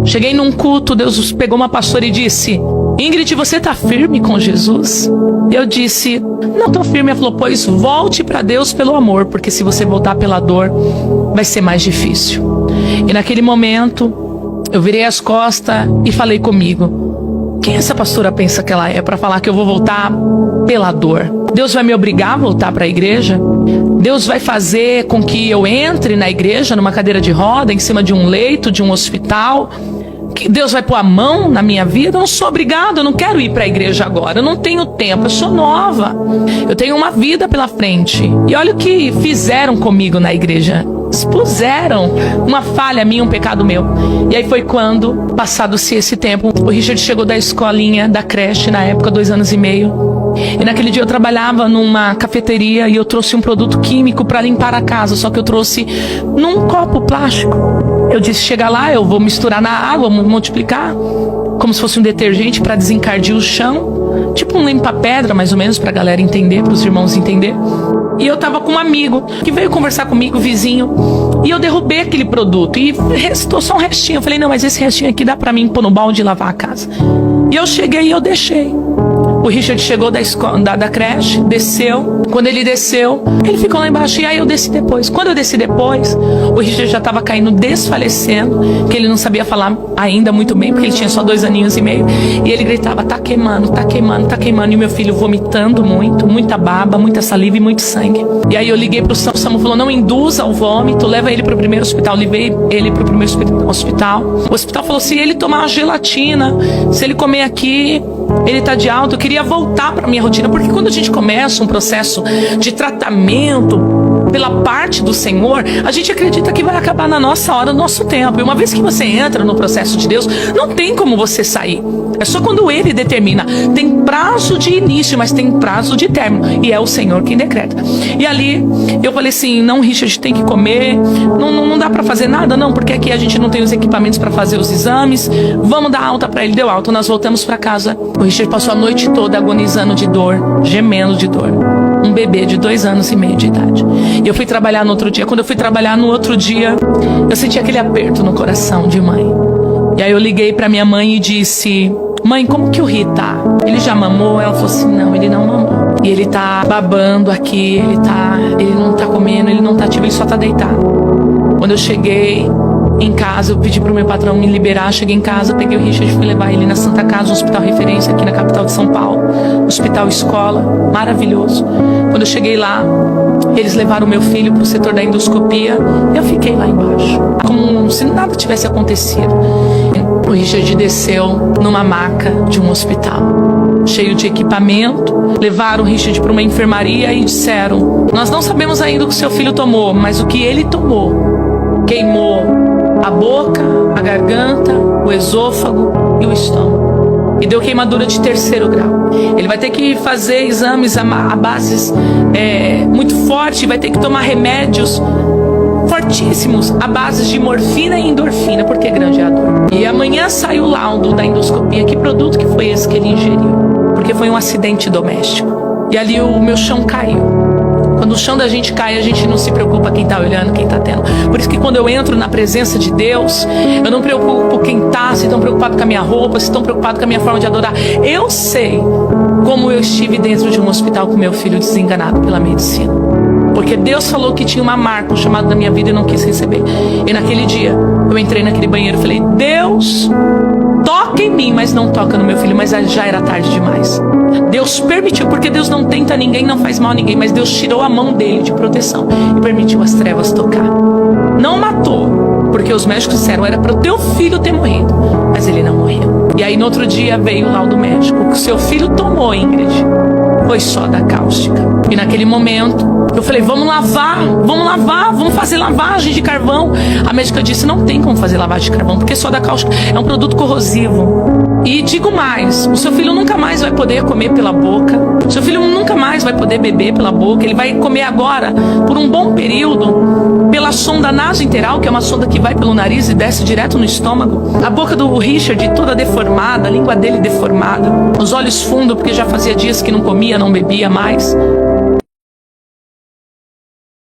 Cheguei num culto, Deus pegou uma pastora e disse: Ingrid, você tá firme com Jesus? Eu disse: não tô firme. Ela falou: pois volte para Deus pelo amor, porque se você voltar pela dor, vai ser mais difícil. E naquele momento, eu virei as costas e falei comigo: quem essa pastora pensa que ela é para falar que eu vou voltar pela dor? Deus vai me obrigar a voltar para a igreja? Deus vai fazer com que eu entre na igreja numa cadeira de roda, em cima de um leito, de um hospital? Que Deus vai pôr a mão na minha vida? Eu não sou obrigado, eu não quero ir para a igreja agora, eu não tenho tempo, eu sou nova, eu tenho uma vida pela frente. E olha o que fizeram comigo na igreja: expuseram uma falha minha, um pecado meu. E aí foi quando, passado-se esse tempo, o Richard chegou da escolinha, da creche, na época, 2 anos e meio. E naquele dia eu trabalhava numa cafeteria e eu trouxe um produto químico para limpar a casa, só que eu trouxe num copo plástico. Eu disse: chega lá, eu vou misturar na água, multiplicar, como se fosse um detergente para desencardir o chão, tipo um limpa-pedra, mais ou menos, para a galera entender, para os irmãos entender. E eu tava com um amigo que veio conversar comigo, vizinho, e eu derrubei aquele produto e restou só um restinho. Eu falei: não, mas esse restinho aqui dá para mim pôr no balde e lavar a casa. E eu cheguei e eu deixei. O Richard chegou da creche, desceu. Quando ele desceu, ele ficou lá embaixo. E aí eu desci depois. Quando eu desci depois, o Richard já estava caindo, desfalecendo, que ele não sabia falar ainda muito bem, porque ele tinha só 2 aninhos e meio. E ele gritava: tá queimando, tá queimando, tá queimando. E meu filho vomitando muito, muita baba, muita saliva e muito sangue. E aí eu liguei pro Samu. O Samu falou: não induza o vômito, leva ele pro primeiro hospital. Levei ele pro primeiro hospital. O hospital falou: se ele tomar uma gelatina, se ele comer aqui, ele tá de alta. Eu queria voltar para minha rotina, porque quando a gente começa um processo de tratamento pela parte do Senhor, a gente acredita que vai acabar na nossa hora, no nosso tempo. E uma vez que você entra no processo de Deus, não tem como você sair. É só quando Ele determina. Tem prazo de início, mas tem prazo de término, e é o Senhor quem decreta. E ali eu falei assim: não, Richard, tem que comer, não dá para fazer nada, não, porque aqui a gente não tem os equipamentos para fazer os exames. Vamos dar alta para ele. Deu alta, nós voltamos para casa. O Richard passou a noite toda agonizando de dor, gemendo de dor. Um bebê de 2 anos e meio de idade. E eu fui trabalhar no outro dia. Quando eu fui trabalhar no outro dia, eu senti aquele aperto no coração de mãe. E aí eu liguei para minha mãe e disse: mãe, como que o Ri tá? Ele já mamou? Ela falou assim: não, ele não mamou. E ele tá babando aqui, ele não tá comendo, ele não tá ativo, ele só tá deitado. Quando eu cheguei em casa, eu pedi pro meu patrão me liberar. Cheguei em casa, peguei o Richard e fui levar ele na Santa Casa, um hospital referência aqui na capital de São Paulo, hospital escola, maravilhoso. Quando eu cheguei lá, eles levaram o meu filho pro setor da endoscopia. Eu fiquei lá embaixo, como se nada tivesse acontecido. O Richard desceu numa maca de um hospital, cheio de equipamento. Levaram o Richard para uma enfermaria e disseram: nós não sabemos ainda o que seu filho tomou, mas o que ele tomou queimou a boca, a garganta, o esôfago e o estômago. E deu queimadura de 3º grau. Ele vai ter que fazer exames a bases muito forte, vai ter que tomar remédios fortíssimos à base de morfina e endorfina, porque grande é a dor. E amanhã sai o laudo da endoscopia. Que produto que foi esse que ele ingeriu? Porque foi um acidente doméstico. E ali o meu chão caiu. Quando o chão da gente cai, a gente não se preocupa quem está olhando, quem está tendo. Por isso que quando eu entro na presença de Deus, eu não preocupo quem está, se estão preocupados com a minha roupa, se estão preocupados com a minha forma de adorar. Eu sei como eu estive dentro de um hospital com meu filho desenganado pela medicina. Porque Deus falou que tinha uma marca, um chamado na minha vida, e não quis receber. E naquele dia, eu entrei naquele banheiro e falei: Deus, toca em mim, mas não toca no meu filho. Mas já era tarde demais. Deus permitiu, porque Deus não tenta ninguém, não faz mal a ninguém, mas Deus tirou a mão dele de proteção e permitiu as trevas tocar. Não matou, porque os médicos disseram: era para o teu filho ter morrido, mas ele não morreu. E aí no outro dia veio o laudo médico: o que o seu filho tomou, Ingrid, foi soda cáustica. E naquele momento eu falei: vamos lavar, vamos fazer lavagem de carvão. A médica disse: não tem como fazer lavagem de carvão, porque soda cáustica é um produto corrosivo. E digo mais: o seu filho nunca mais vai poder comer pela boca, o seu filho nunca mais vai poder beber pela boca. Ele vai comer agora, por um bom período, pela sonda nasointeral, que é uma sonda que vai pelo nariz e desce direto no estômago. A boca do Richard toda deformada, a língua dele deformada, os olhos fundos, porque já fazia dias que não comia, não bebia mais.